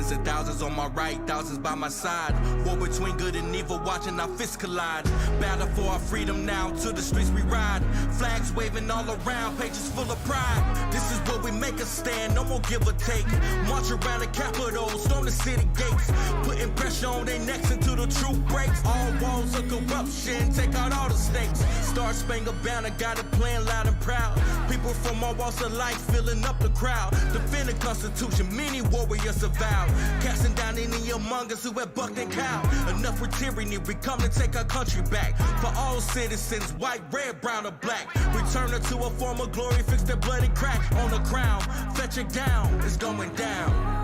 Hundreds of thousands on my right, thousands by my side. War between good and evil, watching our fists collide. Battle for our freedom now, to the streets we ride. Flags waving all around, pages full of pride. This is where we make a stand, no more give or take. March around the Capitol, storm the city gates. Putting pressure on their necks until the truth breaks. All walls of corruption, take out all the snakes. Star Spangled Banner, got it playing loud and proud. People from all walks of life filling up the crowd. Defend the Constitution, many warriors have vowed. Casting down any among us who have bucked and cowed. Enough with tyranny, we come to take our country back. For all citizens, white, red, brown, or black. Return her to a form of glory, fix their bloody crack on the crown. Fetch it down, it's going down.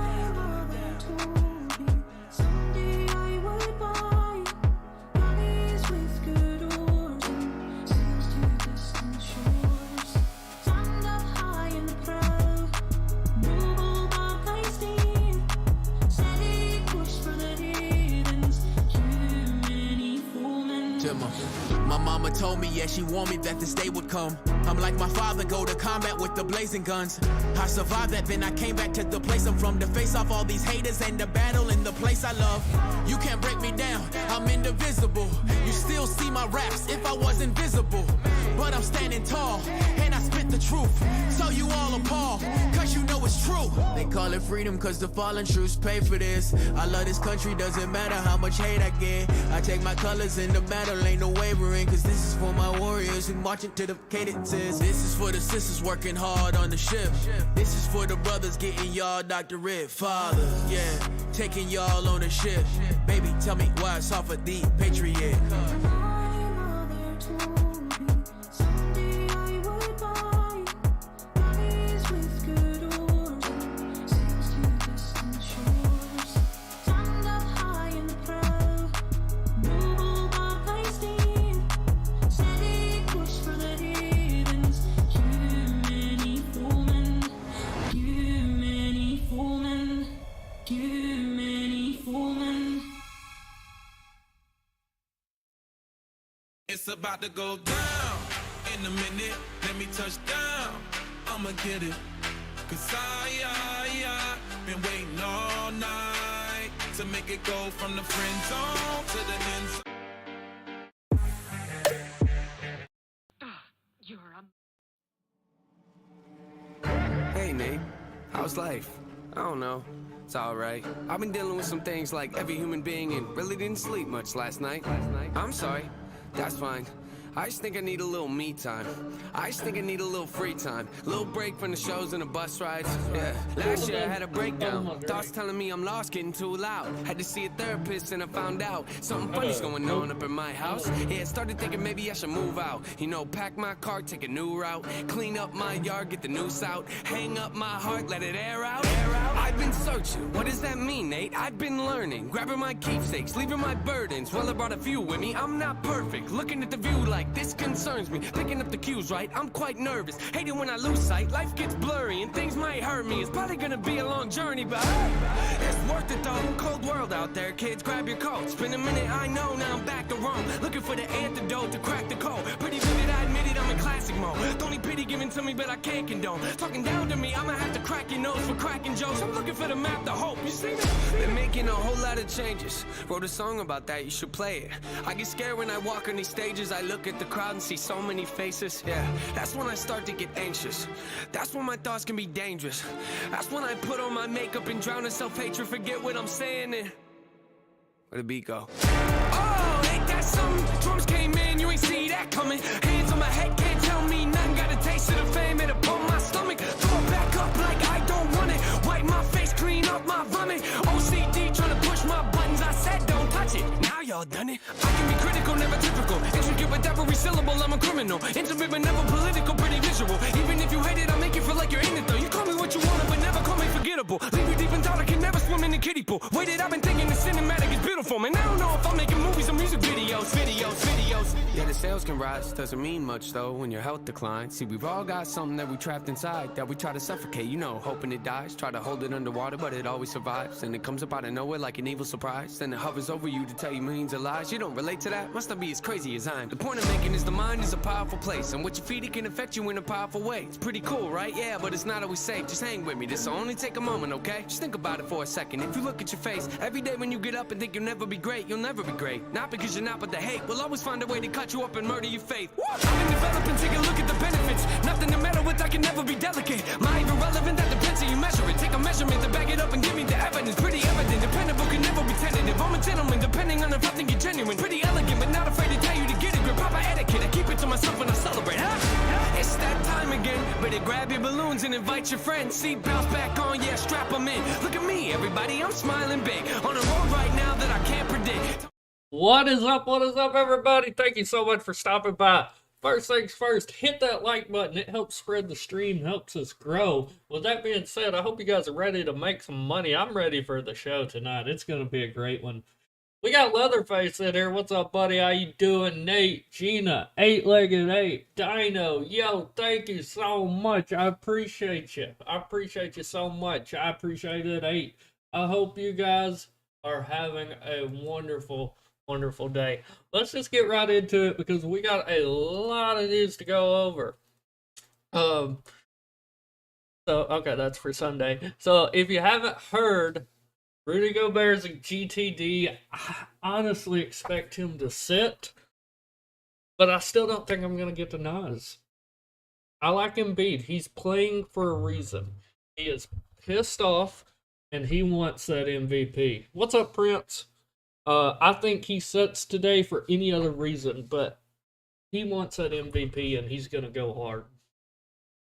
My mama told me, yeah, she warned me that this day would come. I'm like my father, go to combat with the blazing guns. I survived that, then I came back to the place I'm from to face off all these haters and the battle in the place I love. You can't break me down, I'm indivisible. You still see my raps if I was invisible. But I'm standing tall, and I spit the truth. So you all appalled, cause you know it's true. They call it freedom cause the fallen troops pay for this. I love this country, doesn't matter how much hate I get. I take my colors in the battle, ain't no wavering. Cause this is for my warriors who marching to the cadences. This is for the sisters working hard on the ship. This is for the brothers getting y'all doctorate. Father, yeah, taking y'all on the ship. Baby, tell me why it's off of the Patriot. It's about to go down in a minute. Let me touch down. I'ma get it. Cause I been waiting all night to make it go from the friend zone to the end zone. Hey Nate, how's life? I don't know. It's alright. I've been dealing with some things like every human being and really didn't sleep much last night. I'm sorry. That's fine. I just think I need a little me time. I just think I need a little free time. Little break from the shows and the bus rides. Yeah. Last year I had a breakdown. Thoughts telling me I'm lost, getting too loud. Had to see a therapist and I found out something funny's going on up in my house. Yeah, started thinking maybe I should move out. You know, pack my car, take a new route. Clean up my yard, get the noose out. Hang up my heart, let it air out. I've been searching. What does that mean, Nate? I've been learning. Grabbing my keepsakes, leaving my burdens. Well, I brought a few with me. I'm not perfect. Looking at the view like this concerns me. Picking up the cues right, I'm quite nervous. Hate it when I lose sight, life gets blurry and things might hurt me. It's probably gonna be a long journey, but it's worth it though. Cold world out there, kids, grab your coats. Been a minute, I know, now I'm back to Rome. Looking for the antidote to crack the code. Pretty vivid, I admit it, I'm in classic mode. The only pity given to me, but I can't condone. Talking down to me, I'ma have to crack your nose for cracking jokes. I'm looking for the map to hope, you see me? Been making a whole lot of changes. Wrote a song about that, you should play it. I get scared when I walk on these stages. I look at the crowd and see so many faces. Yeah, that's when I start to get anxious. That's when my thoughts can be dangerous. That's when I put on my makeup and drown in self-hatred. Forget what I'm saying and where'd the beat go? Oh, ain't that something? Drums came in, you ain't see that coming. Hands on my head, can't tell me nothing. Got a taste of the fame, it'll pump my stomach. Throw it back up like I don't want it. Wipe my face, clean up my vomit. OCD trying to push my buttons. I said don't touch it. Now y'all done it. I can be critical, never typical. Intricate with every syllable, I'm a criminal. Intimate but never political, pretty visual. Even if you hate it, I'll make you feel like you're in it though. You call me what you want, but never call me forgettable. Leave you deep in thought, I can never swim in the kiddie pool. Waited, I've been thinking the cinematic is beautiful. Man, I don't know if I'm making movies or music videos. Yeah, the sales can rise, doesn't mean much though when your health declines. See, we've all got something that we trapped inside that we try to suffocate, you know, hoping it dies. Try to hold it underwater, but it always survives. And it comes up out of nowhere like an evil surprise. Then it hovers over you to tell you millions of lies. You don't relate to that? Must not be as crazy as I am. The point I'm making is the mind is a powerful place, and what you feed it can affect you in a powerful way. It's pretty cool, right? Yeah, but it's not always safe. Just hang with me. This'll only take a moment, okay? Just think about it for a second. If you look at your face, every day when you get up and think you'll never be great, you'll never be great. Not because you're not, but the hate will always find a way to cut you up and murder your faith. I've been developing, take a look at the benefits. Nothing to meddle with, I can never be delicate. My even relevant, that depends how you measure it. Take a measurement to back it up and give me the evidence. Pretty evident, dependable, can never be tentative. I'm a gentleman, depending on if I think you're genuine. Pretty elegant, but not afraid to tell you to get it. Grip proper etiquette, I keep it to myself when I celebrate. It's that time again. Better grab your balloons and invite your friends. Seat belts back on, yeah, strap them in. Look at me, everybody, I'm smiling big. On a road right now that I can't predict. What is up, everybody? Thank you so much for stopping by. First things first, hit that like button. It helps spread the stream, helps us grow. With that being said, I hope you guys are ready to make some money. I'm ready for the show tonight. It's going to be a great one. We got Leatherface in here. What's up, buddy? How you doing? Nate, Gina, Eight-Legged Ape, Dino. Yo, thank you so much. I appreciate you. I appreciate you so much. I appreciate it, Eight. I hope you guys are having a wonderful day. Let's just get right into it because we got a lot of news to go over. Okay, that's for Sunday. So if you haven't heard, Rudy Gobert's a GTD. I honestly expect him to sit, but I still don't think I'm going to get the Nas. I like Embiid. He's playing for a reason. He is pissed off, and he wants that MVP. What's up, Prince? I think he sits today for any other reason, but he wants that MVP, and he's going to go hard.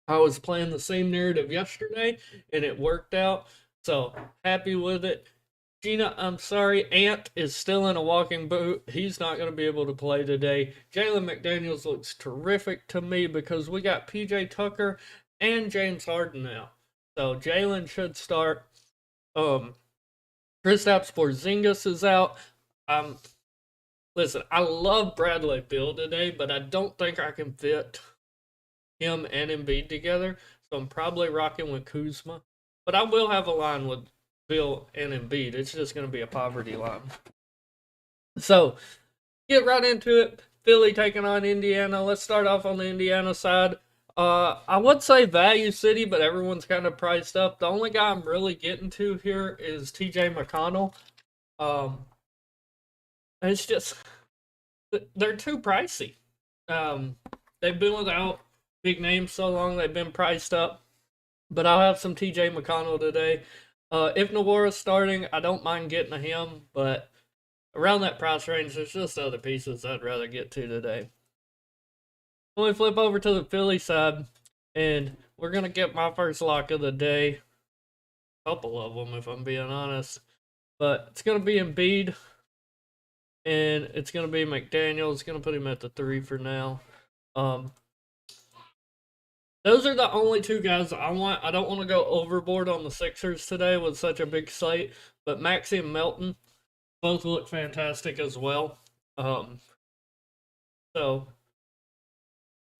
I was playing the same narrative yesterday, and it worked out. So, happy with it. Gina, I'm sorry. Ant is still in a walking boot. He's not going to be able to play today. Jalen McDaniels looks terrific to me because we got PJ Tucker and James Harden now. So, Jalen should start. Kristaps Porzingis is out. Listen, I love Bradley Beal today, but I don't think I can fit him and Embiid together. So, I'm probably rocking with Kuzma. But I will have a line with Bill and Embiid. It's just going to be a poverty line. So, get right into it. Philly taking on Indiana. Let's start off on the Indiana side. I would say Value City, but everyone's kind of priced up. The only guy I'm really getting to here is TJ McConnell. It's just, they're too pricey. They've been without big names so long, they've been priced up. But I'll have some TJ McConnell today. If Nowa's starting, I don't mind getting to him, but around that price range, there's just other pieces I'd rather get to today. When we flip over to the Philly side, and we're going to get my first lock of the day. A couple of them, if I'm being honest. But it's going to be Embiid, and it's going to be McDaniels. It's going to put him at the 3 for now. Those are the only two guys I want. I don't want to go overboard on the Sixers today with such a big slate, but Maxey and Melton both look fantastic as well. So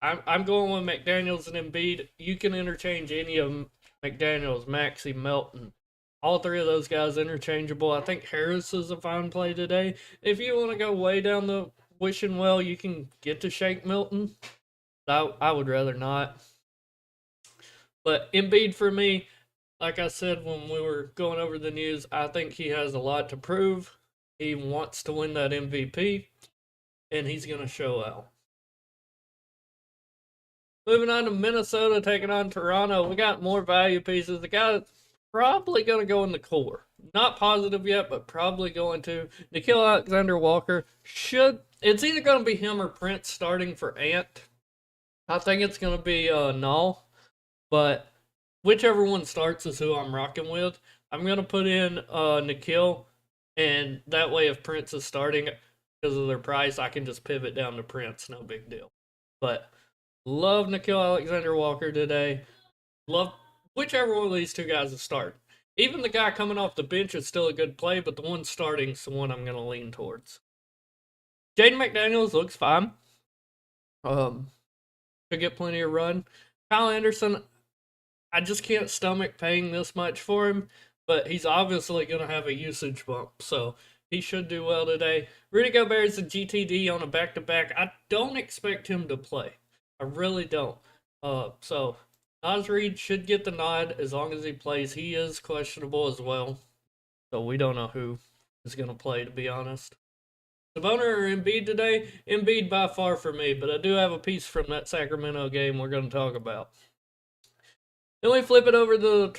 I'm going with McDaniels and Embiid. You can interchange any of McDaniels, Maxey, Melton. All three of those guys interchangeable. I think Harris is a fine play today. If you want to go way down the wishing well, you can get to Shake Milton. I would rather not. But Embiid for me, like I said when we were going over the news, I think he has a lot to prove. He wants to win that MVP, and he's going to show out. Moving on to Minnesota, taking on Toronto. We got more value pieces. The guy that's probably going to go in the core. Not positive yet, but probably going to. Nickeil Alexander-Walker it's either going to be him or Prince starting for Ant. I think it's going to be Null. But whichever one starts is who I'm rocking with. I'm going to put in Nickeil, and that way if Prince is starting because of their price, I can just pivot down to Prince. No big deal. But love Nickeil Alexander-Walker today. Love whichever one of these two guys is starting. Even the guy coming off the bench is still a good play, but the one starting is the one I'm going to lean towards. Jaden McDaniels looks fine. Could get plenty of run. Kyle Anderson, I just can't stomach paying this much for him, but he's obviously going to have a usage bump, so he should do well today. Rudy Gobert is a GTD on a back-to-back. I don't expect him to play. I really don't. So Naz Reid should get the nod as long as he plays. He is questionable as well, so we don't know who is going to play, to be honest. Sabonis or Embiid today? Embiid by far for me, but I do have a piece from that Sacramento game we're going to talk about. Then we flip it over to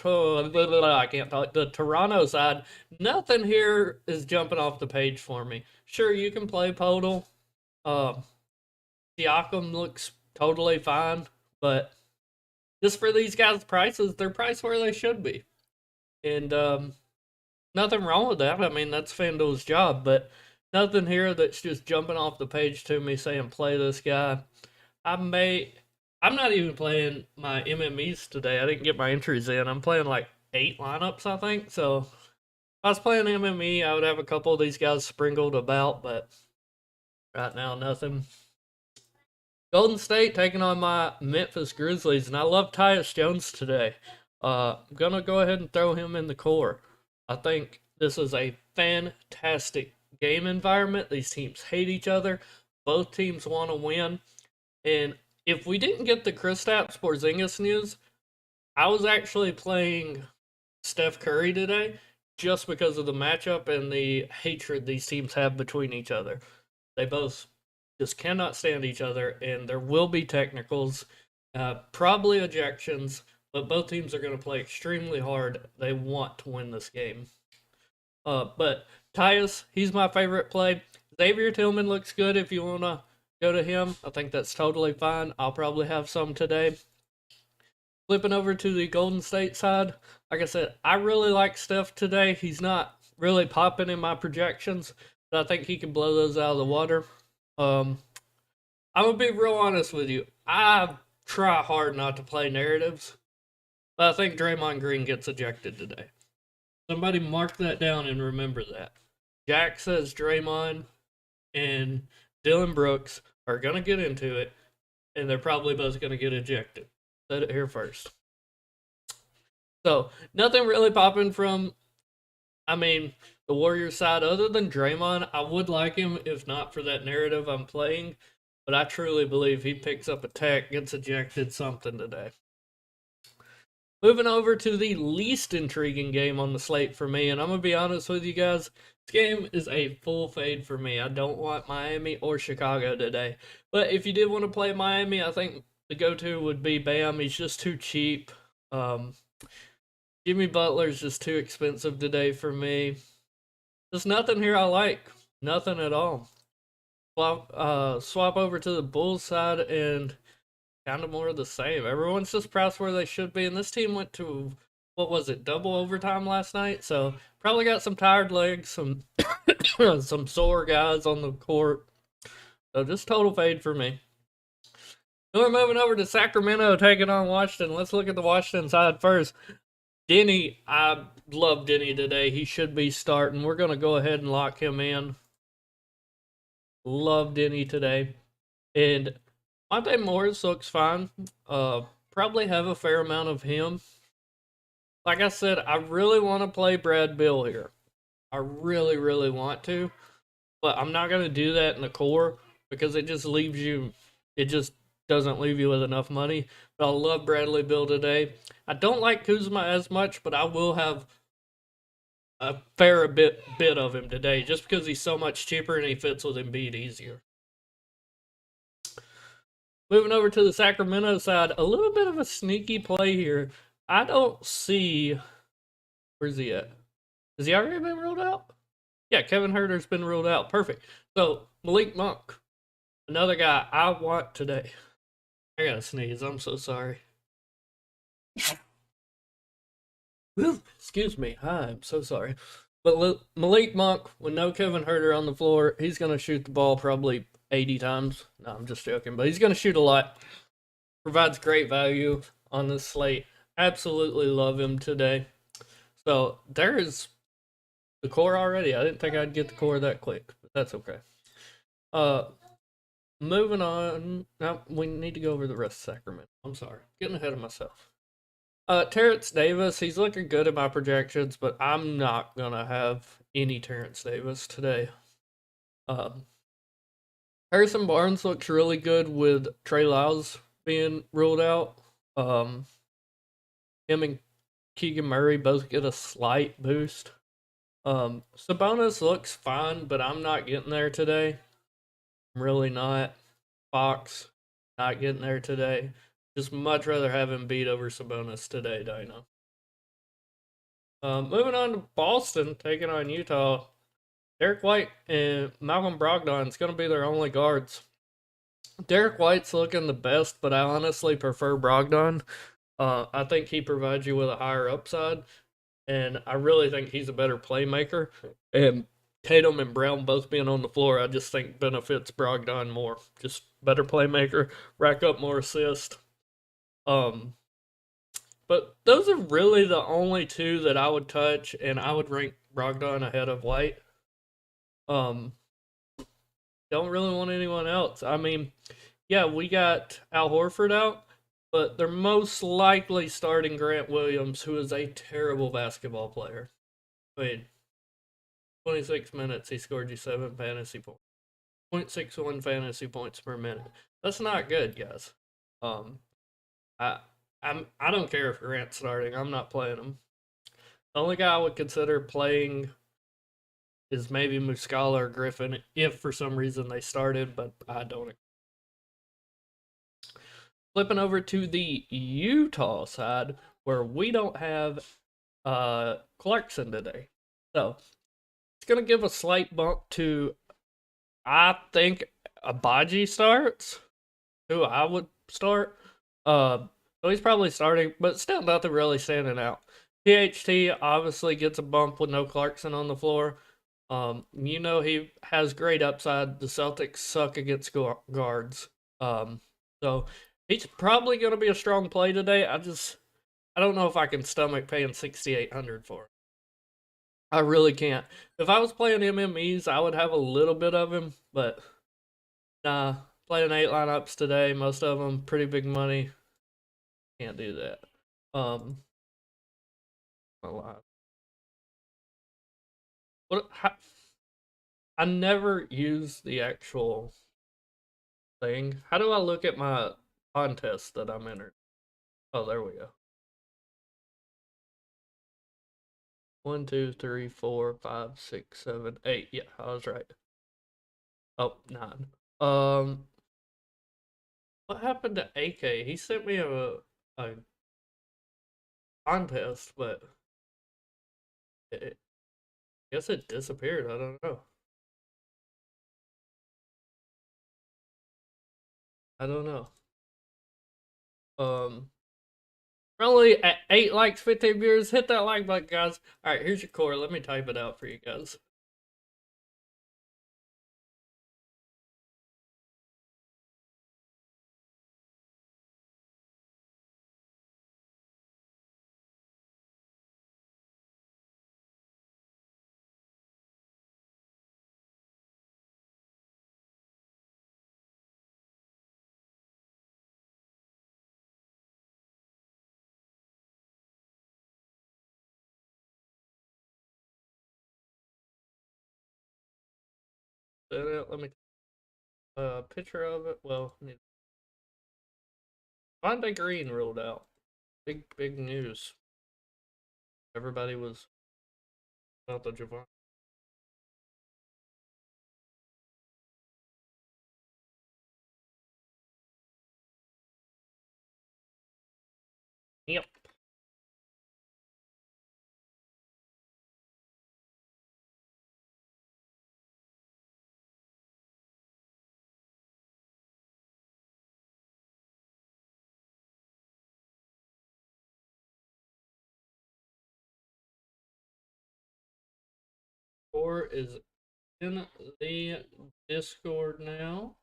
I can't talk, the Toronto side. Nothing here is jumping off the page for me. Sure, you can play Podol. Siakam looks totally fine, but just for these guys' prices, they're priced where they should be. And nothing wrong with that. I mean, that's FanDuel's job, but nothing here that's just jumping off the page to me saying play this guy. I'm not even playing my MMEs today. I didn't get my entries in. I'm playing like 8 lineups, I think. So if I was playing MME, I would have a couple of these guys sprinkled about, but right now, nothing. Golden State taking on my Memphis Grizzlies, and I love Tyus Jones today. I'm going to go ahead and throw him in the core. I think this is a fantastic game environment. These teams hate each other. Both teams want to win. And if we didn't get the Kristaps Porzingis news, I was actually playing Steph Curry today just because of the matchup and the hatred these teams have between each other. They both just cannot stand each other, and there will be technicals, probably ejections, but both teams are going to play extremely hard. They want to win this game. But Tyus, he's my favorite play. Xavier Tillman looks good if you want to go to him. I think that's totally fine. I'll probably have some today. Flipping over to the Golden State side, like I said, I really like Steph today. He's not really popping in my projections, but I think he can blow those out of the water. I'm gonna be real honest with you. I try hard not to play narratives, but I think Draymond Green gets ejected today. Somebody mark that down and remember that. Jack says Draymond and Dylan Brooks are gonna get into it, and they're probably both gonna get ejected. Said it here first. So nothing really popping from, the Warriors side other than Draymond. I would like him if not for that narrative I'm playing, but I truly believe he picks up a tech, gets ejected, something today. Moving over to the least intriguing game on the slate for me, and I'm going to be honest with you guys, this game is a full fade for me. I don't want Miami or Chicago today. But if you did want to play Miami, I think the go-to would be Bam. He's just too cheap. Jimmy Butler's just too expensive today for me. There's nothing here I like. Nothing at all. Swap over to the Bulls side and kind of more of the same. Everyone's just priced where they should be. And this team went to, double overtime last night. So probably got some tired legs, some some sore guys on the court. So just total fade for me. Then we're moving over to Sacramento taking on Washington. Let's look at the Washington side first. Denny, I love Denny today. He should be starting. We're going to go ahead and lock him in. Love Denny today. And Monte Morris looks fine. Probably have a fair amount of him. Like I said, I really want to play Brad Beal here. I really, really want to. But I'm not going to do that in the core because it just doesn't leave you with enough money. But I love Bradley Beal today. I don't like Kuzma as much, but I will have a fair bit of him today just because he's so much cheaper and he fits with Embiid easier. Moving over to the Sacramento side, a little bit of a sneaky play here. I don't see... Where's he at? Has he already been ruled out? Yeah, Kevin Huerter's been ruled out. Perfect. So, Malik Monk, another guy I want today. I gotta sneeze. I'm so sorry. Excuse me. Hi, I'm so sorry. But Malik Monk, with no Kevin Huerter on the floor, he's going to shoot the ball probably 80 times. No, I'm just joking. But he's going to shoot a lot. Provides great value on this slate. Absolutely love him today. So there is the core already. I didn't think I'd get the core that quick. But that's okay. Moving on. Now, we need to go over the rest of Sacramento. I'm sorry. Getting ahead of myself. Terrence Davis, he's looking good in my projections, but I'm not going to have any Terrence Davis today. Harrison Barnes looks really good with Trey Lyles being ruled out. him and Keegan Murray both get a slight boost. Sabonis looks fine, but I'm not getting there today. I'm really not. Fox, not getting there today. Just much rather have him beat over Sabonis today, Dino. Moving on to Boston, taking on Utah. Derek White and Malcolm Brogdon's going to be their only guards. Derek White's looking the best, but I honestly prefer Brogdon. I think he provides you with a higher upside, and I really think he's a better playmaker. And Tatum and Brown both being on the floor, I just think benefits Brogdon more. Just better playmaker, rack up more assists. But those are really the only two that I would touch, and I would rank Brogdon ahead of White. Don't really want anyone else. I mean, yeah, we got Al Horford out, but they're most likely starting Grant Williams, who is a terrible basketball player. I mean, 26 minutes, he scored you 7 fantasy points. 0.61 fantasy points per minute. That's not good, guys. I don't care if Grant's starting. I'm not playing him. The only guy I would consider playing is maybe Muscala or Griffin if for some reason they started, but I don't. Flipping over to the Utah side, where we don't have Clarkson today. So it's going to give a slight bump to, I think, Abaji starts, who I would start. So he's probably starting, but still nothing really standing out. THT obviously gets a bump with no Clarkson on the floor. He has great upside. The Celtics suck against guards. So he's probably going to be a strong play today. I don't know if I can stomach paying $6,800 for him. I really can't. If I was playing MMEs, I would have a little bit of him, but nah. Playing 8 lineups today, most of them pretty big money. Can't do that. I never use the actual thing. How do I look at my contest that I'm entered? Oh, there we go. 1, 2, 3, 4, 5, 6, 7, 8. Yeah, I was right. Oh, 9. What happened to AK? He sent me a contest, but I guess it disappeared. I don't know. We're only at 8 likes, 15 viewers. Hit that like button, guys. Alright, here's your core. Let me type it out for you guys. Let me picture of it. Well, Vontae Green ruled out. Big news. Everybody was about the Javon. Yep. Core is in the Discord now.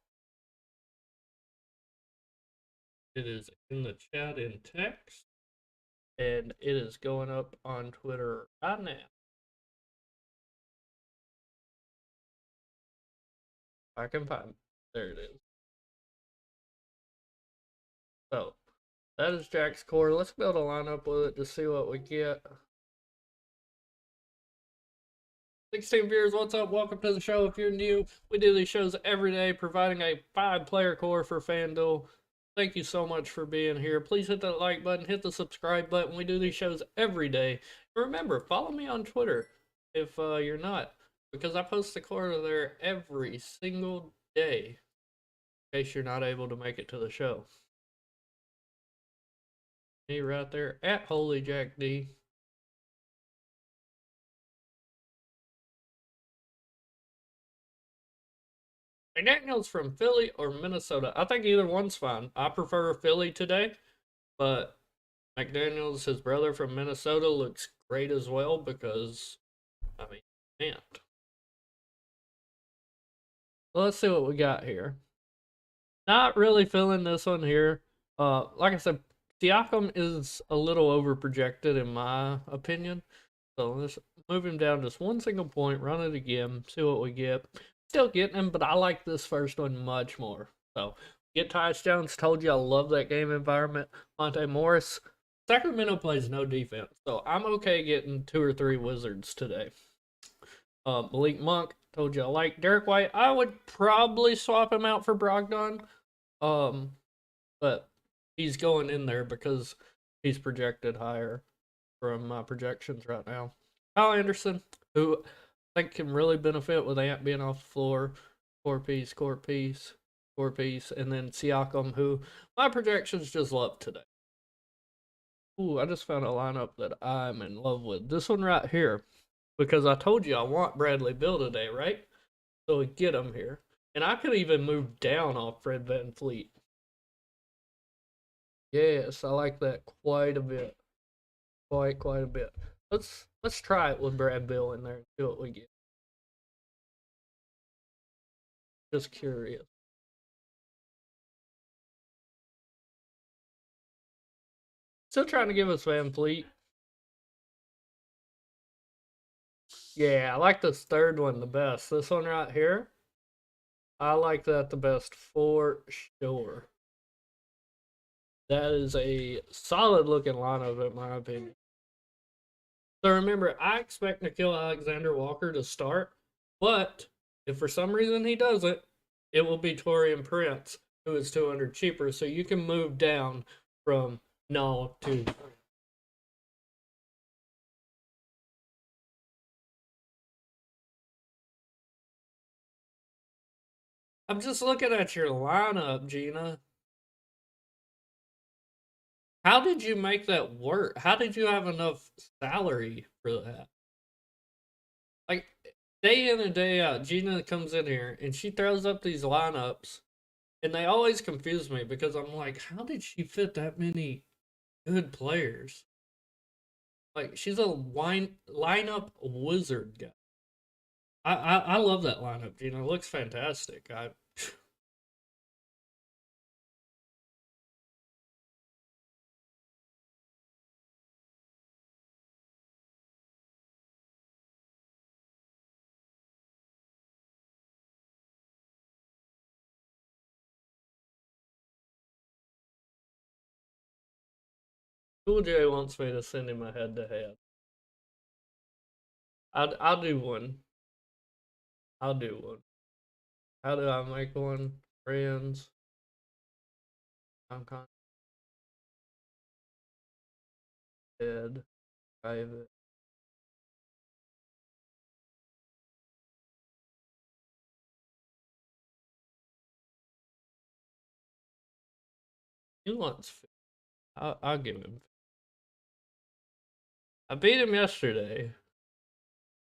It is in the chat in text. And it is going up on Twitter right now. I can find it. There it is. So, that is Jack's core. Let's build a lineup with it to see what we get. 16 viewers, what's up? Welcome to the show. If you're new, we do these shows every day, providing a 5-player core for FanDuel. Thank you so much for being here. Please hit that like button, hit the subscribe button. We do these shows every day. And remember, follow me on Twitter if you're not, because I post the quarter there every single day in case you're not able to make it to the show. Me right there at Holy Jack D. McDaniels from Philly or Minnesota? I think either one's fine. I prefer Philly today, but McDaniels, his brother from Minnesota, looks great as well because, I mean, man. Well, let's see what we got here. Not really feeling this one here. Like I said, Siakam is a little over projected in my opinion. So let's move him down just one single point, run it again, see what we get. Still getting him, but I like this first one much more. So get Tyus Jones. Told you I love that game environment. Monte Morris. Sacramento plays no defense, so I'm okay getting 2 or 3 Wizards today. Malik Monk. Told you I like Derek White. I would probably swap him out for Brogdon. But he's going in there because he's projected higher from my projections right now. Kyle Anderson, who I think can really benefit with Ant being off the floor. Core piece, and then Siakam, who my projections just love today. Ooh, I just found a lineup that I'm in love with. This one right here, because I told you I want Bradley Beal today, right? So we get him here. And I could even move down off Fred VanVleet. Yes, I like that quite a bit. Quite a bit. Let's try it with Brad Beal in there and see what we get. Just curious. Still trying to give us VanVleet. Yeah, I like this third one the best. This one right here. I like that the best for sure. That is a solid looking lineup in my opinion. So remember, I expect Nickeil Alexander-Walker to start, but if for some reason he doesn't, it will be Taurean Prince, who is 200 cheaper, so you can move down from null to. I'm just looking at your lineup, Gina. How did you make that work? How did you have enough salary for that? Like, day in and day out, Gina comes in here and she throws up these lineups, and they always confuse me because I'm like, how did she fit that many good players? Like, she's a lineup wizard guy. I love that lineup, Gina. It looks fantastic. Cool J wants me to send him a head to head. I'll do one. I'll do one. How do I make one? Friends. I'm head. Private. He wants. I'll give him. I beat him yesterday.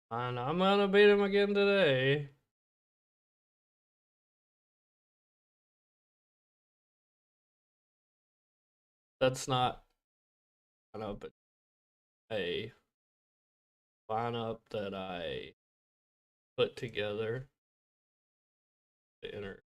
And I'm gonna beat him again today. That's not but a lineup that I put together to enter.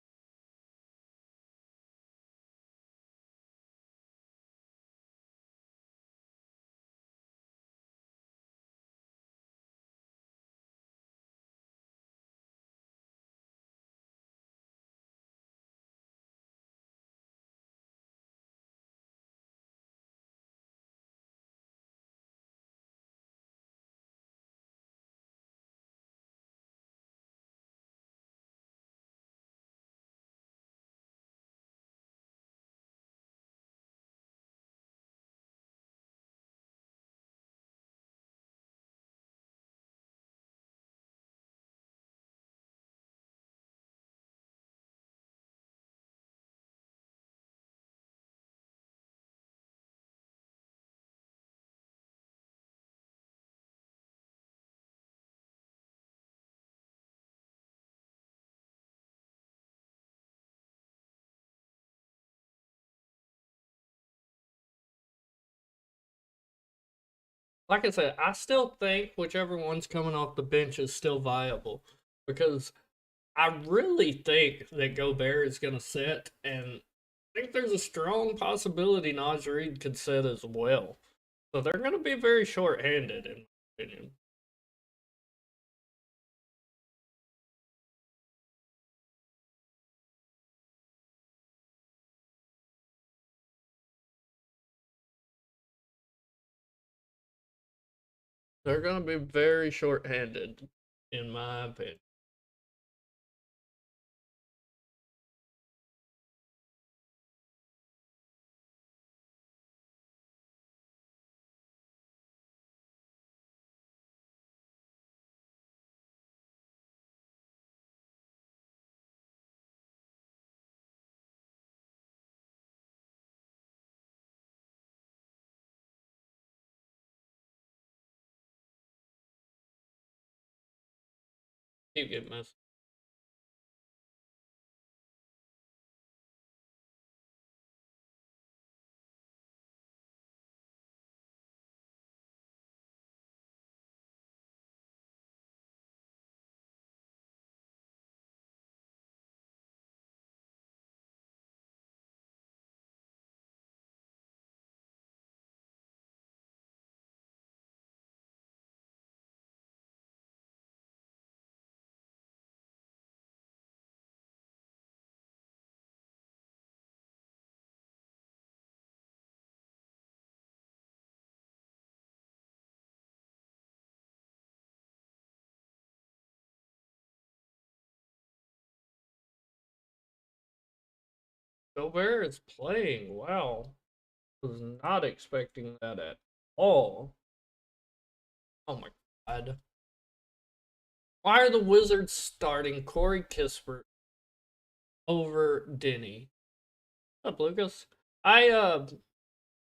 like I said, I still think whichever one's coming off the bench is still viable because I really think that Gobert is going to sit, and I think there's a strong possibility Naz Reid could sit as well. So they're going to be very short-handed, in my opinion. They're going to be very short-handed, in my opinion. Keep getting messed. Gobert is playing. Wow. Was not expecting that at all. Oh my god. Why are the Wizards starting Corey Kispert over Denny? What's up, Lucas? I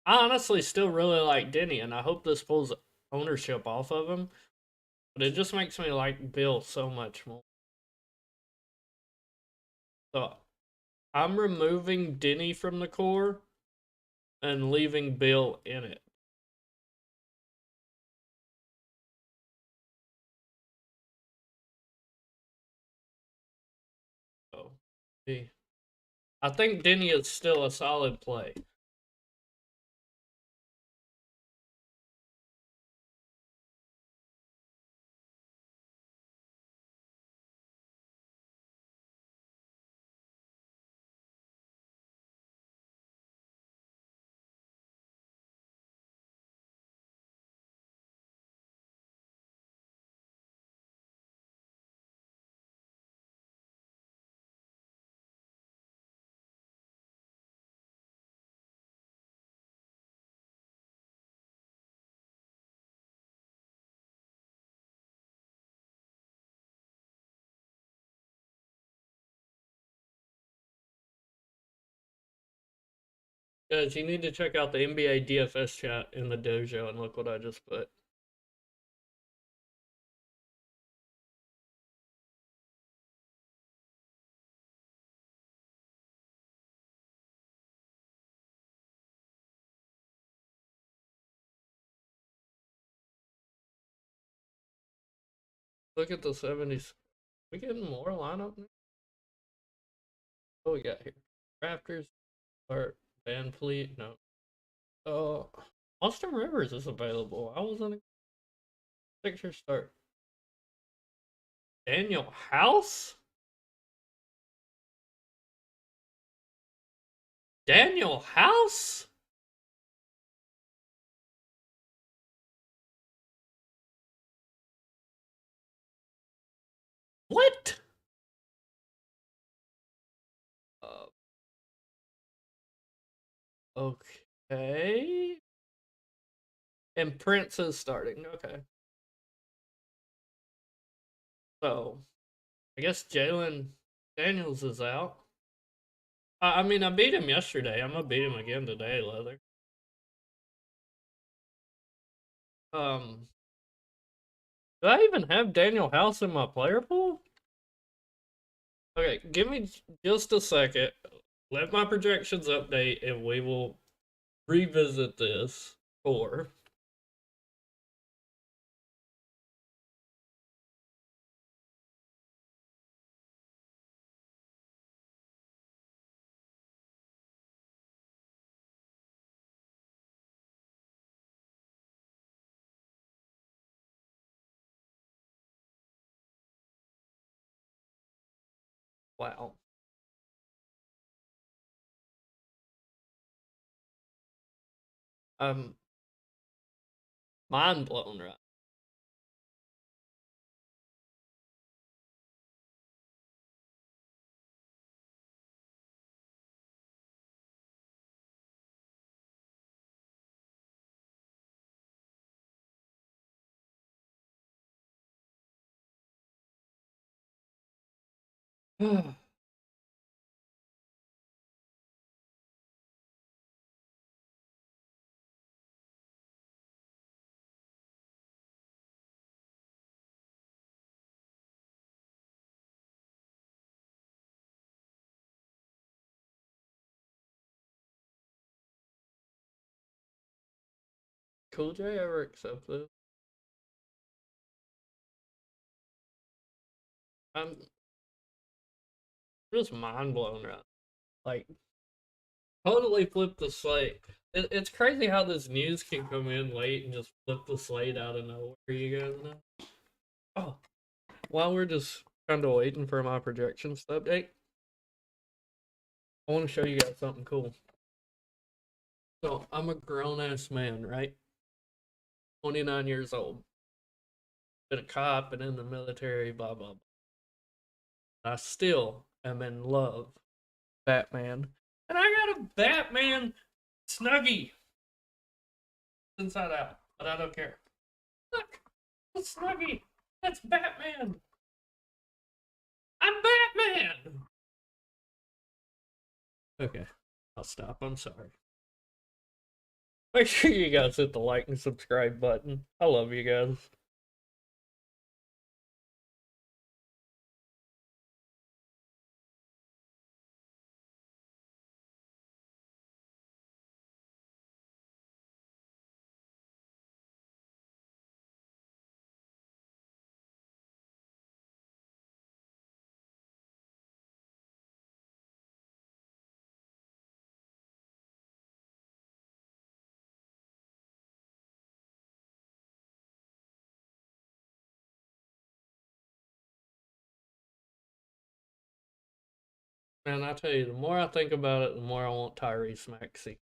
honestly still really like Denny, and I hope this pulls ownership off of him. But it just makes me like Bill so much more. So I'm removing Denny from the core and leaving Bill in it. So, I think Denny is still a solid play. Guys, you need to check out the NBA DFS chat in the dojo and look what I just put. Look at the 70s. We getting more lineup? What we got here? Raptors or Van Fleet? No. Austin Rivers is available. I was in a picture start. Daniel House? Daniel House? What? Okay. And Prince is starting. Okay. So, I guess Jalen Daniels is out. I mean, I beat him yesterday. I'm gonna beat him again today, Leather. Do I even have Daniel House in my player pool? Okay, give me just a second. Let my projections update, and we will revisit this. Wow. I'm mind blown right. Cool J ever accept this? I'm just mind blown right. Like, totally flip the slate. It's crazy how this news can come in late and just flip the slate out of nowhere, you guys know? Oh, while we're just kind of waiting for my projections to update, I want to show you guys something cool. So, I'm a grown ass man, right? 29 years old. Been a cop and in the military, blah, blah, blah. I still am in love with Batman. And I got a Batman Snuggie. Inside Out, but I don't care. Look, the Snuggie. That's Batman. I'm Batman. Okay, I'll stop. I'm sorry. Make sure you guys hit the like and subscribe button. I love you guys. Man, I tell you, the more I think about it, the more I want Tyrese Maxey.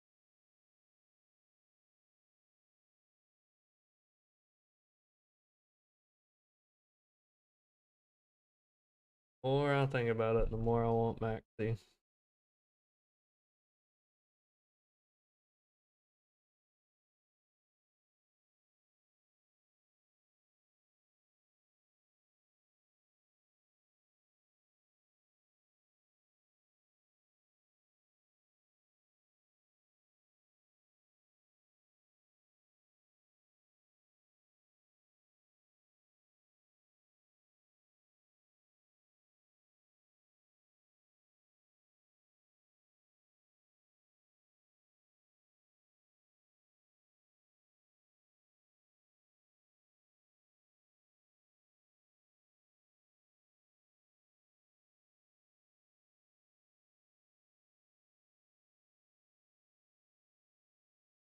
The more I think about it, the more I want Maxey.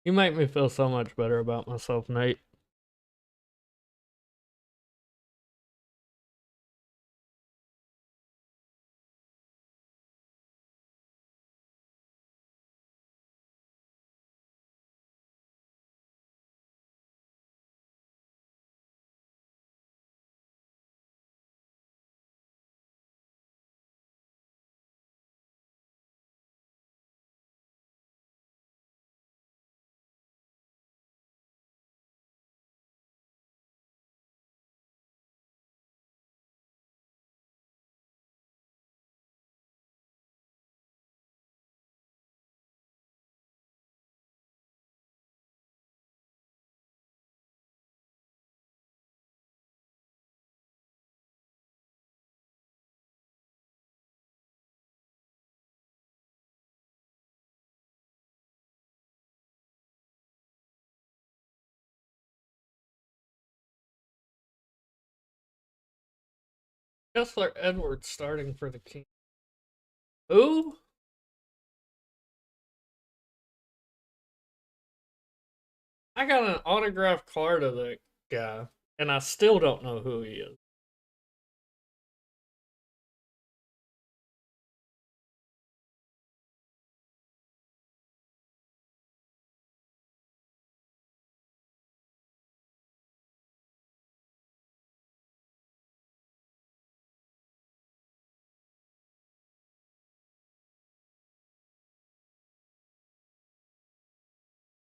You make me feel so much better about myself, Nate. Kessler Edwards starting for the King. Who? I got an autographed card of that guy, and I still don't know who he is.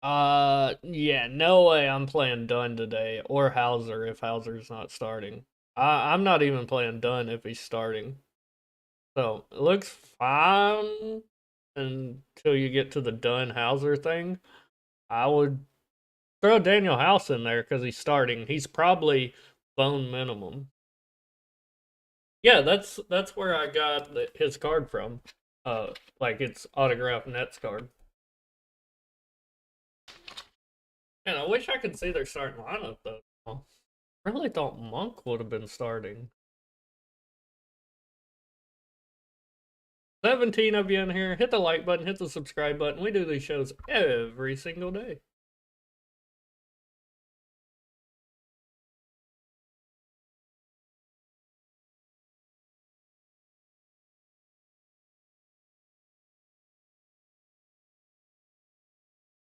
Yeah, no way I'm playing Dunn today, or Hauser if Hauser's not starting. I'm not even playing Dunn if he's starting. So, it looks fine until you get to the Dunn Hauser thing. I would throw Daniel House in there because he's starting. He's probably bone minimum. Yeah, that's where I got his card from. Like it's autographed Nets card. And I wish I could see their starting lineup though. I really thought Monk would have been starting. 17 of you in here. Hit the like button, hit the subscribe button. We do these shows every single day.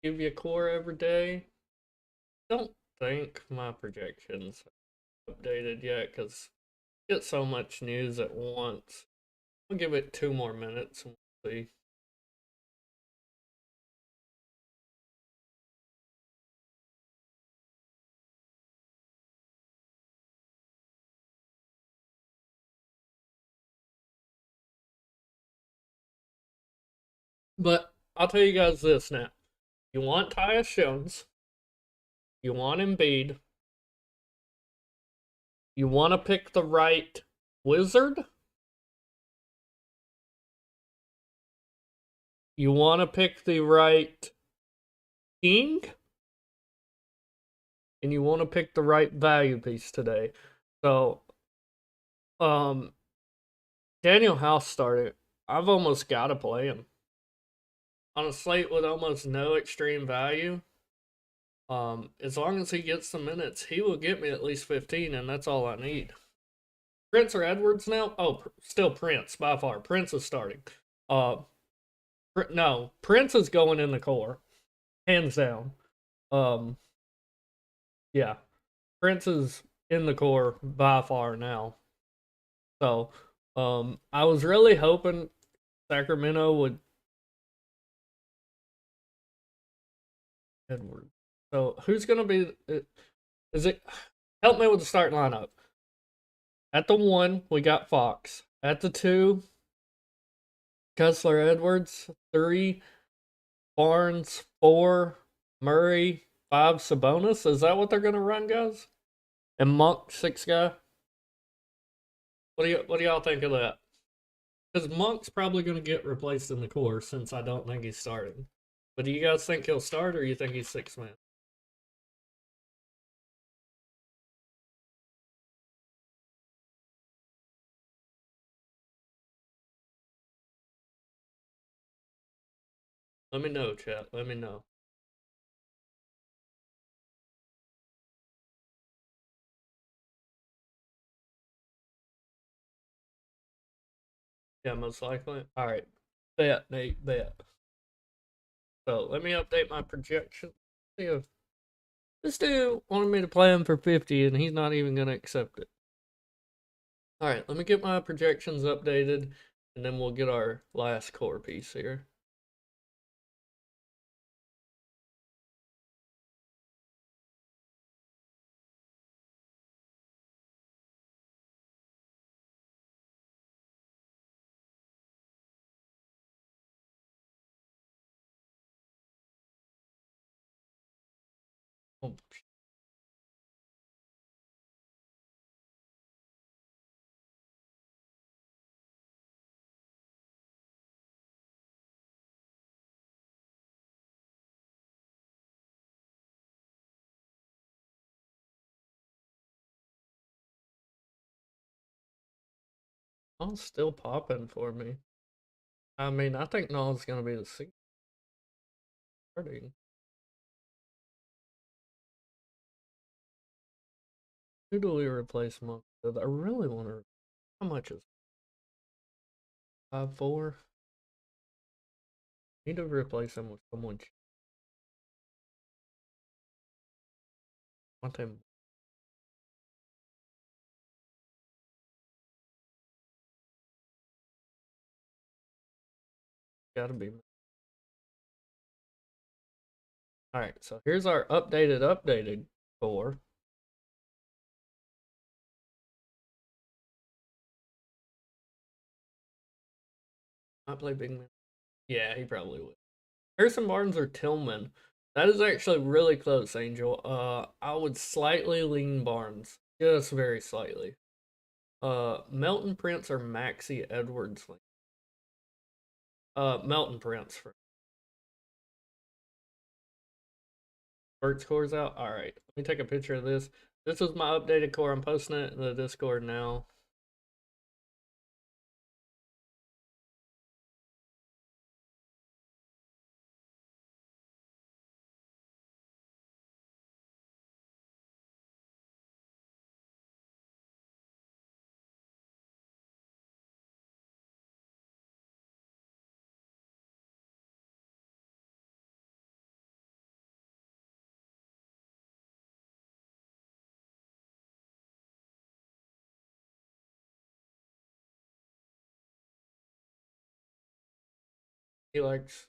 Give you a core every day. Don't think my projections updated yet because get so much news at once. We'll give it 2 more minutes and we'll see. But I'll tell you guys this now. You want Tyus Jones. You want Embiid. You want to pick the right Wizard. You want to pick the right King. And you want to pick the right value piece today. So, Daniel House started. I've almost got to play him. On a slate with almost no extreme value, as long as he gets the minutes, he will get me at least 15, and that's all I need. Prince or Edwards now? Oh, still Prince by far. Prince is starting. No, Prince is going in the core, hands down. Yeah, Prince is in the core by far now. So, I was really hoping Sacramento would Edwards. So who's gonna be? Is it? Help me with the starting lineup. At the 1, we got Fox. At the 2, Kessler Edwards. 3, Barnes. 4, Murray. 5, Sabonis. Is that what they're gonna run, guys? And Monk, 6 guy. What do y'all think of that? Because Monk's probably gonna get replaced in the core since I don't think he's starting. But do you guys think he'll start, or you think he's 6-man? Let me know, chat. Let me know. Yeah, most likely. All right. Bet, Nate, bet. So let me update my projection. See if this dude wanted me to play him for 50 and he's not even going to accept it. All right, let me get my projections updated and then we'll get our last core piece here. Oh, Nall's still popping for me. I mean, I think Nall's going to be the 6th starting. Who do we replace Monk with? I really want to. How much is 5-4? Need to replace him with someone. Want him. Gotta be. Alright, so here's our updated core. I play big man. Yeah, he probably would. Harrison Barnes or Tillman? That is actually really close, Angel. I would slightly lean Barnes, just very slightly. Melton Prince or Maxie Edwards? Melton Prince for Birch core's out. All right, let me take a picture of this. This is my updated core. I'm posting it in the Discord now. He likes,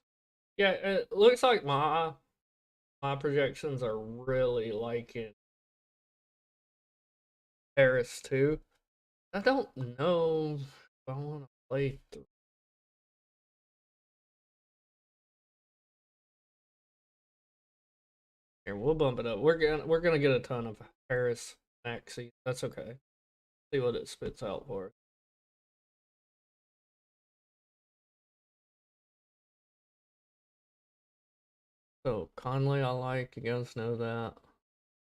yeah. It looks like my projections are really liking Harris too. I don't know if I want to play. Here, we'll bump it up. We're gonna get a ton of Harris Maxi. That's okay. See what it spits out for. So Conley, I like. You guys know that.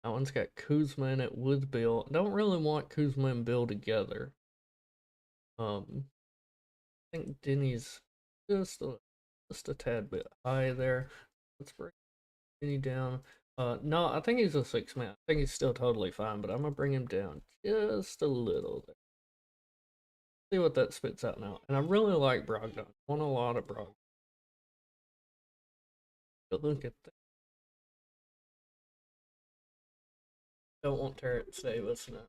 That one's got Kuzma in it with Bill. Don't really want Kuzma and Bill together. I think Denny's just a tad bit high there. Let's bring Denny down. No, I think he's a 6-man. I think he's still totally fine, but I'm gonna bring him down just a little there. See what that spits out now. And I really like Brogdon. I want a lot of Brogdon. But look at that. Don't want Terrence Davis now.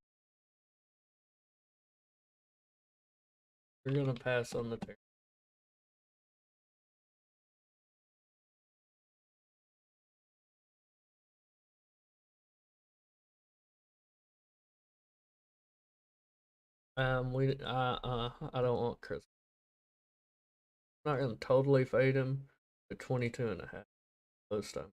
We're gonna pass on the Terrence. I don't want Chris. I'm not gonna totally fade him to 22.5 this time.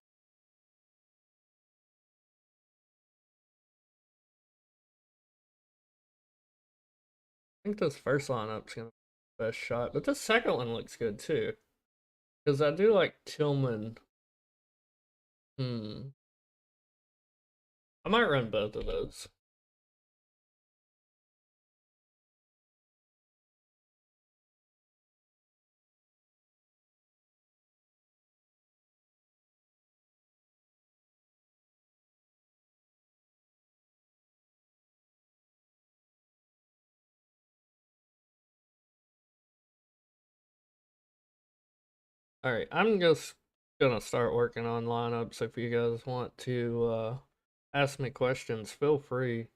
I think this first lineup's gonna be the best shot, but this second one looks good too. Because I do like Tillman. I might run both of those. Alright, I'm just gonna start working on lineups. If you guys want to ask me questions, feel free.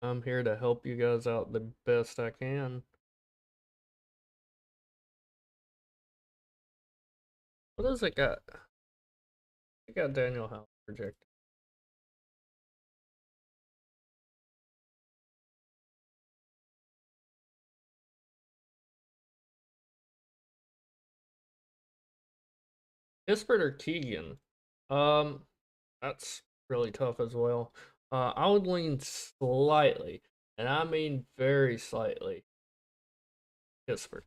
I'm here to help you guys out the best I can. What does it got? It got Daniel House projected. Kispert or Keegan? That's really tough as well. I would lean slightly, and I mean very slightly, Kispert.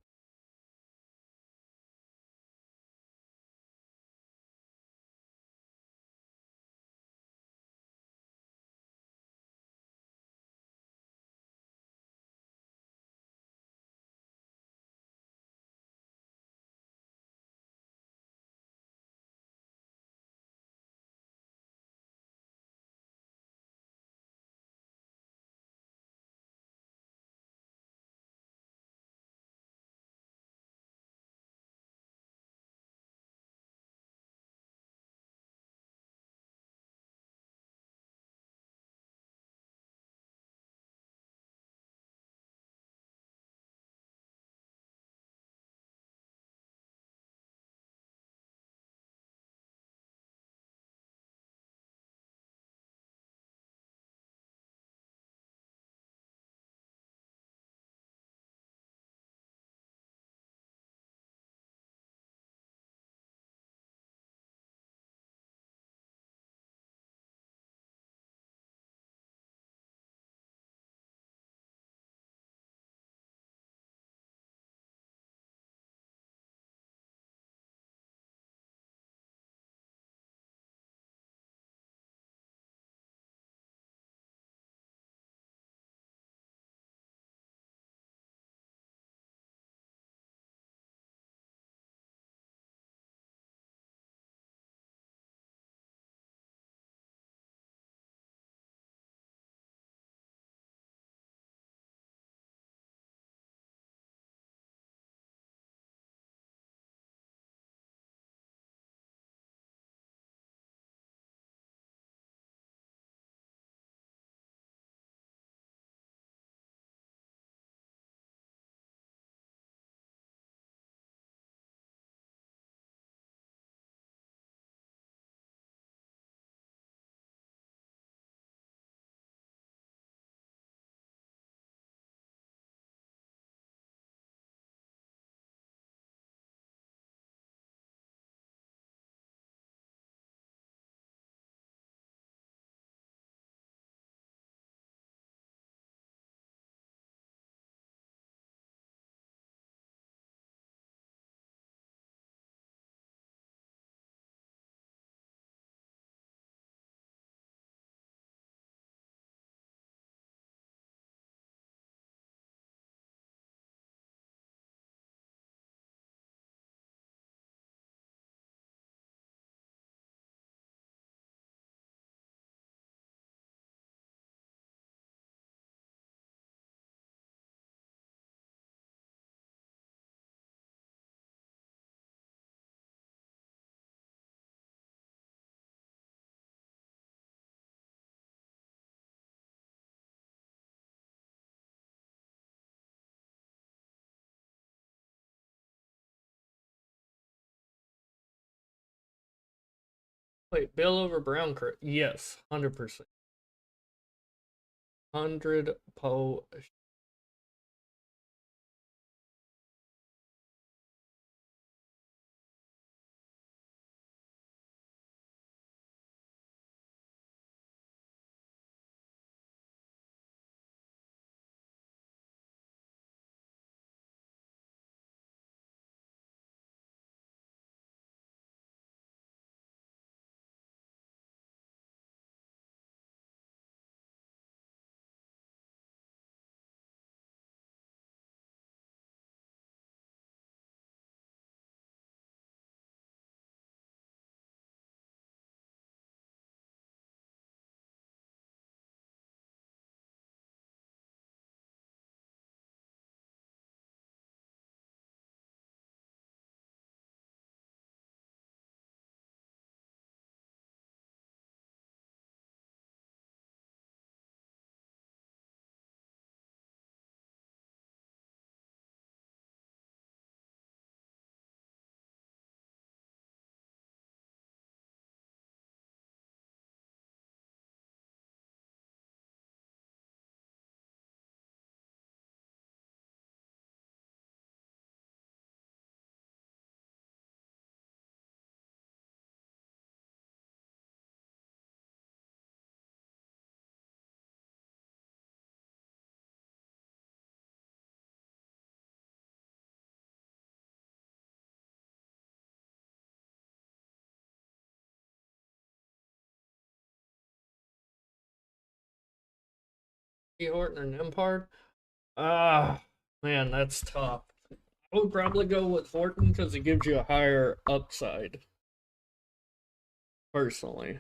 Wait, Bill over Brown? Yes, 100%. 100%. Horton or Nembhard? Ah, man, that's tough. I would probably go with Horton because it gives you a higher upside, personally.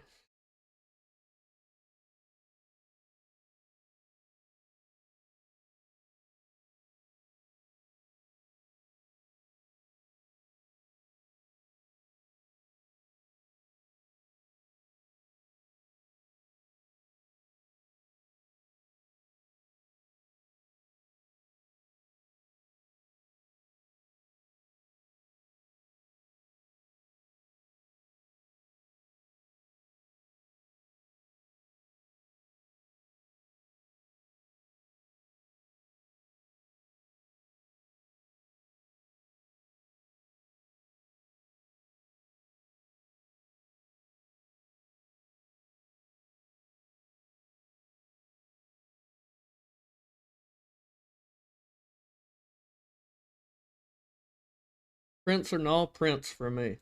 Prince or no Prince for me.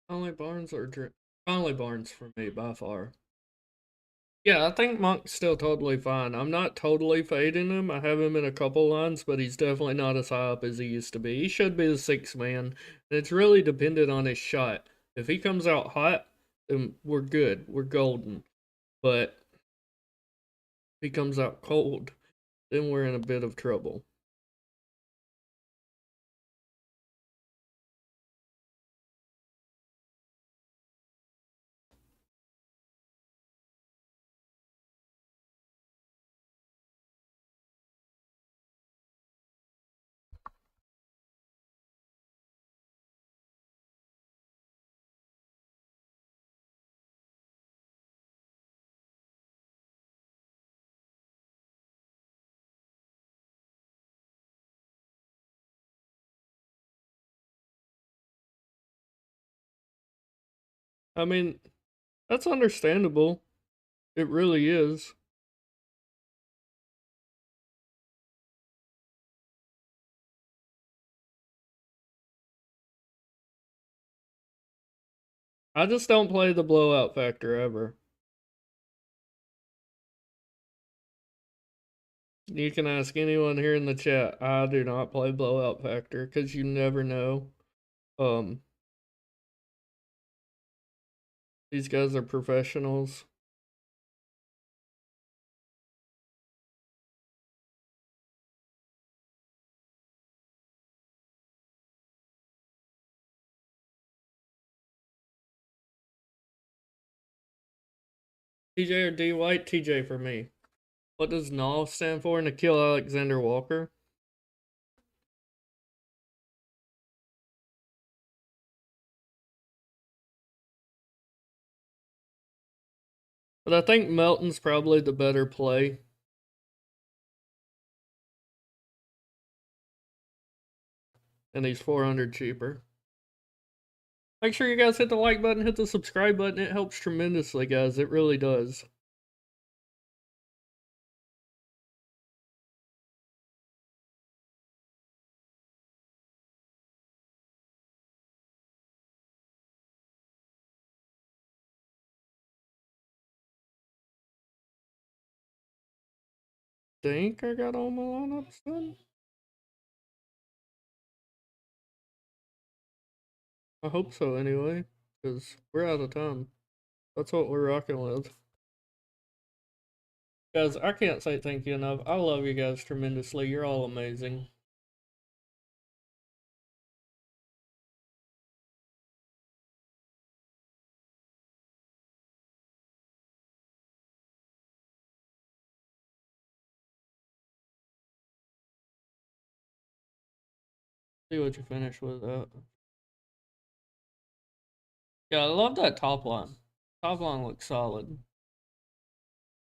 Conley Barnes or Conley Barnes for me by far. Yeah, I think Monk's still totally fine. I'm not totally fading him. I have him in a couple lines, but he's definitely not as high up as he used to be. He should be the sixth man, and it's really dependent on his shot. If he comes out hot, then we're good. We're golden. But if he comes out cold, then we're in a bit of trouble. I mean, that's understandable. It really is. I just don't play the blowout factor ever. You can ask anyone here in the chat. I do not play blowout factor because you never know. These guys are professionals. TJ or D White? TJ for me. What does NAL stand for? Nikhil Alexander Walker. But I think Melton's probably the better play. And he's 400 cheaper. Make sure you guys hit the like button, hit the subscribe button. It helps tremendously, guys. It really does. Think I got all my lineups done? I hope so anyway, because we're out of time. That's what we're rocking with. Guys, I can't say thank you enough. I love you guys tremendously. You're all amazing. See what you finish with that. Yeah, I love that top line. Top line looks solid.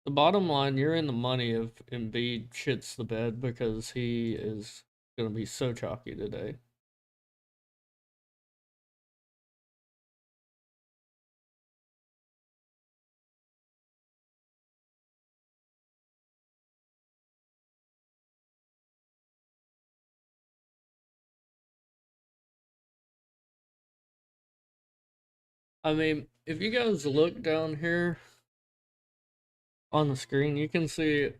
The bottom line, you're in the money if Embiid shits the bed because he is going to be so chalky today. I mean, if you guys look down here on the screen, you can see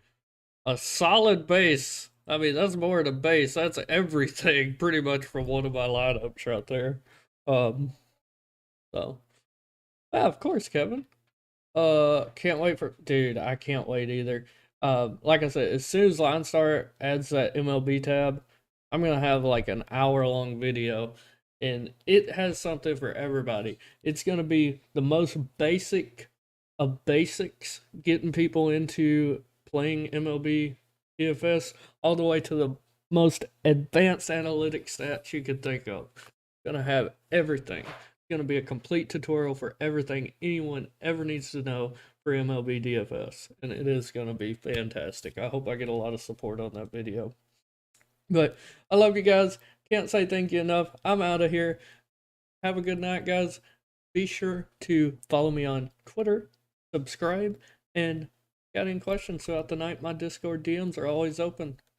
a solid base. I mean, that's more than a base. That's everything pretty much from one of my lineups right there. So yeah, of course, Kevin. Can't wait for dude. I can't wait either. Like I said, as soon as LineStar adds that MLB tab, I'm gonna have like an hour-long video, and it has something for everybody. It's gonna be the most basic of basics, getting people into playing MLB DFS, all the way to the most advanced analytic stats you could think of. Gonna have everything. Going to be a complete tutorial for everything anyone ever needs to know for MLB DFS, and it is going to be fantastic. I hope I get a lot of support on that video. But I love you guys. Can't say thank you enough. I'm out of here. Have a good night, guys. Be sure to follow me on Twitter, subscribe, and got any questions throughout the night, my Discord DMs are always open.